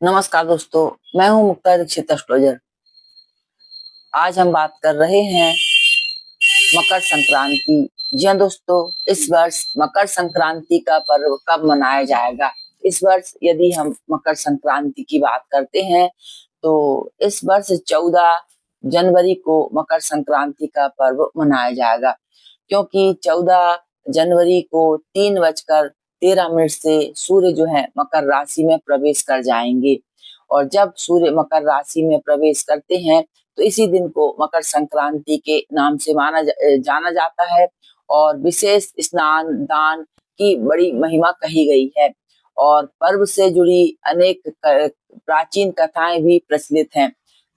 नमस्कार दोस्तों, मैं हूं मुक्ता दीक्षित एस्ट्रोलॉजर। आज हम बात कर रहे हैं मकर संक्रांति। जी हाँ दोस्तों, इस वर्ष मकर संक्रांति का पर्व कब मनाया जाएगा? इस वर्ष यदि हम मकर संक्रांति की बात करते हैं तो इस वर्ष 14 जनवरी को मकर संक्रांति का पर्व मनाया जाएगा, क्योंकि 14 जनवरी को 3:13 से सूर्य जो है मकर राशि में प्रवेश कर जाएंगे। और जब सूर्य मकर राशि में प्रवेश करते हैं तो इसी दिन को मकर संक्रांति के नाम से जाना जाता है। और विशेष स्नान दान की बड़ी महिमा कही गई है और पर्व से जुड़ी अनेक प्राचीन कथाएं भी प्रचलित हैं।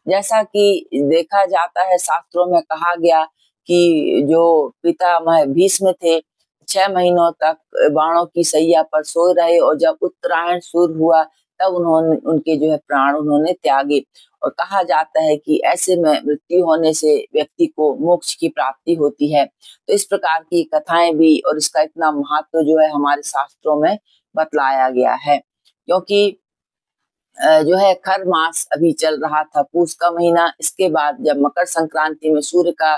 जैसा कि देखा जाता है, शास्त्रों में कहा गया कि जो पितामह भीष्म थे, 6 महीनों तक बाणों की सैया पर सोए रहे और जब उत्तरायण शुरू हुआ तब उन्होंने उनके जो है प्राण उन्होंने त्यागे। और कहा जाता है कि ऐसे में मृत्यु होने से व्यक्ति को मोक्ष की प्राप्ति होती है। तो इस प्रकार की कथाएं भी और इसका इतना महत्व जो है हमारे शास्त्रों में बतलाया गया है। क्योंकि जो है खर मास अभी चल रहा था, पूस का महीना। इसके बाद जब मकर संक्रांति में सूर्य का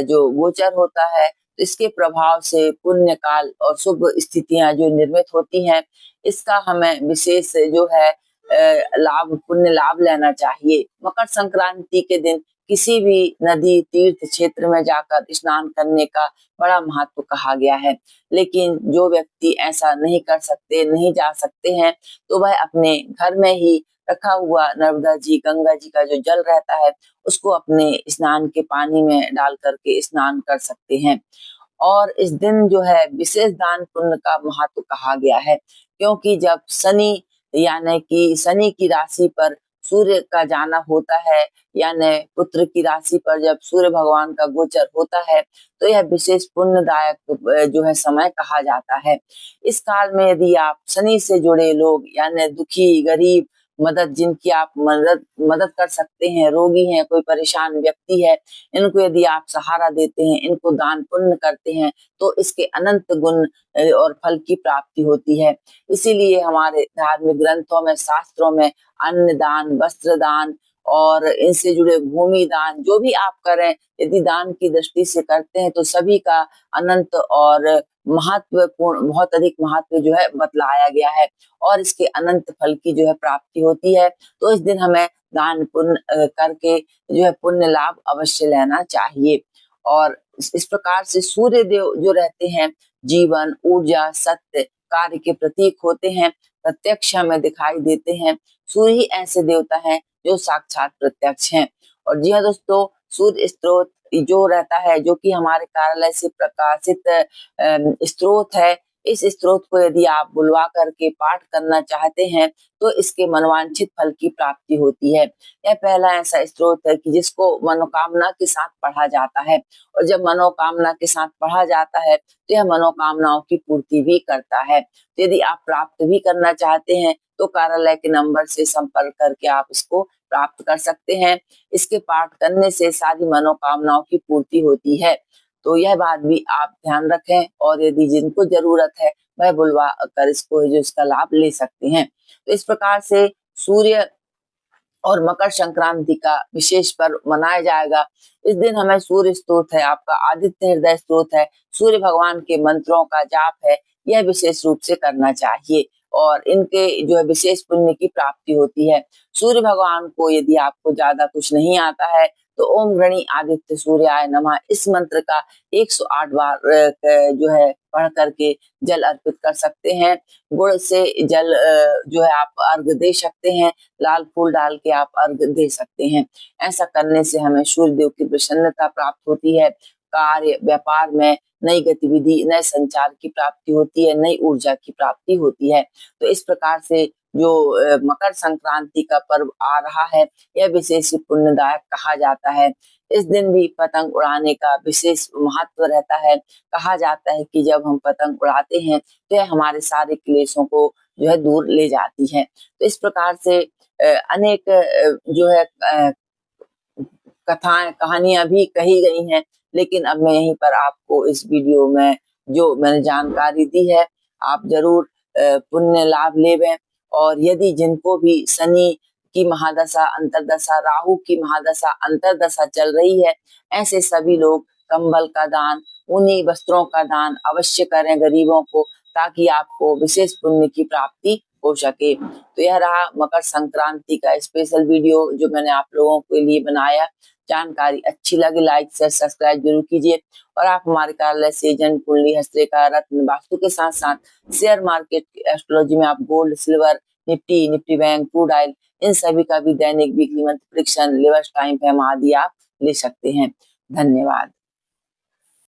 जो गोचर होता है तो इसके प्रभाव से पुण्य काल और शुभ स्थितियां जो निर्मित होती हैं, इसका हमें विशेष जो है लाभ पुण्य लाभ लेना चाहिए। मकर संक्रांति के दिन किसी भी नदी तीर्थ क्षेत्र में जाकर स्नान करने का बड़ा महत्व कहा गया है। लेकिन जो व्यक्ति ऐसा नहीं कर सकते, नहीं जा सकते हैं, तो वह अपने घर में ही रखा हुआ नर्मदा जी गंगा जी का जो जल रहता है उसको अपने स्नान के पानी में डाल करके स्नान कर सकते हैं। और इस दिन जो है विशेष दान पुण्य का महत्व कहा गया है, क्योंकि जब शनि यानी कि शनि की राशि पर सूर्य का जाना होता है, यानी पुत्र की राशि पर जब सूर्य भगवान का गोचर होता है, तो यह विशेष पुण्यदायक जो है समय कहा जाता है। इस काल में यदि आप शनि से जुड़े लोग यानी दुखी गरीब मदद जिनकी आप मदद मदद कर सकते हैं, रोगी हैं, कोई परेशान व्यक्ति है, इनको यदि आप सहारा देते हैं, इनको दान पुण्य करते हैं, तो इसके अनंत गुण और फल की प्राप्ति होती है। इसीलिए हमारे धार्मिक ग्रंथों में, शास्त्रों में अन्न दान, वस्त्र दान और इनसे जुड़े भूमि दान जो भी आप करें, यदि दान की दृष्टि से करते हैं तो सभी का अनंत और महत्वपूर्ण, बहुत अधिक महत्व जो है बतलाया गया है और इसके अनंत फल की जो है प्राप्ति होती है। तो इस दिन हमें दान पुण्य करके जो है पुण्य लाभ अवश्य लेना चाहिए। और इस प्रकार से सूर्य देव जो रहते हैं, जीवन, ऊर्जा, सत्य, कार्य के प्रतीक होते हैं, प्रत्यक्ष हमें दिखाई देते हैं। सूर्य ही ऐसे देवता हैं जो साक्षात प्रत्यक्ष हैं। और जी हाँ दोस्तों, सूर्य स्रोत जो रहता है, जो कि हमारे कार्यालय से प्रकाशित स्रोत है, इस स्रोत को यदि आप बुलवा करके पाठ करना चाहते हैं तो इसके मनोवांछित फल की प्राप्ति होती है। यह पहला ऐसा स्रोत है कि जिसको मनोकामना के साथ पढ़ा जाता है और जब मनोकामना के साथ पढ़ा जाता है तो यह मनोकामनाओं की पूर्ति भी करता है। तो यदि आप प्राप्त भी करना चाहते हैं तो कार्यालय के नंबर से संपर्क करके आप इसको प्राप्त कर सकते हैं। इसके पाठ करने से सारी मनोकामनाओं की पूर्ति होती है। तो यह बात भी आप ध्यान रखें और यदि जिनको जरूरत है वह बुलवा कर इसको जो इसका लाभ ले सकते हैं। तो इस प्रकार से सूर्य और मकर संक्रांति का विशेष पर्व मनाया जाएगा। इस दिन हमें सूर्य स्तोत्र है, आपका आदित्य हृदय स्तोत्र है, सूर्य भगवान के मंत्रों का जाप है, यह विशेष रूप से करना चाहिए और इनके जो है विशेष पुण्य की प्राप्ति होती है। सूर्य भगवान को यदि आपको ज्यादा कुछ नहीं आता है तो ओम गणी आदित्य सूर्याय नमः इस मंत्र का 108 बार जो है पढ़ करके जल अर्पित कर सकते हैं। गुड़ से जल जो है आप अर्घ दे सकते हैं, लाल फूल डाल के आप अर्घ दे सकते हैं। ऐसा करने से हमें सूर्य देव की प्रसन्नता प्राप्त होती है। कार्य व्यापार में नई गतिविधि, नए संचार की प्राप्ति होती है, नई ऊर्जा की प्राप्ति होती है। तो इस प्रकार से जो मकर संक्रांति का पर्व आ रहा है, यह विशेष पुण्यदायक कहा जाता है। इस दिन भी पतंग उड़ाने का विशेष महत्व रहता है। कहा जाता है कि जब हम पतंग उड़ाते हैं तो यह हमारे सारे क्लेशों को जो है दूर ले जाती है। तो इस प्रकार से अनेक जो है कथाएं कहानियां भी कही गई हैं, लेकिन अब मैं यहीं पर आपको इस वीडियो में जो मैंने जानकारी दी है, आप जरूर पुण्य लाभ लेवें और यदि जिनको भी शनि की महादशा, अंतरदशा, राहु की महादशा, अंतरदशा चल रही है, ऐसे सभी लोग कंबल का दान, ऊनी वस्त्रों का दान अवश्य करें गरीबों को, ताकि आपको विशेष पुण्य की प्राप्ति हो सके। तो यह रहा मकर संक्रांति का स्पेशल वीडियो जो मैंने आप लोगों के लिए बनाया। जानकारी अच्छी लगे लाइक शेयर सब्सक्राइब जरूर कीजिए और आप हमारे कार्यालय से जन कुंडली, हस्तरेखा, रत्न, वास्तु के साथ साथ शेयर मार्केट, एस्ट्रोलॉजी में आप gold, silver, Nifty bank, crude oil, इन सभी का भी दैनिक weekly month prediction, levels time frame आदि आप ले सकते हैं। धन्यवाद।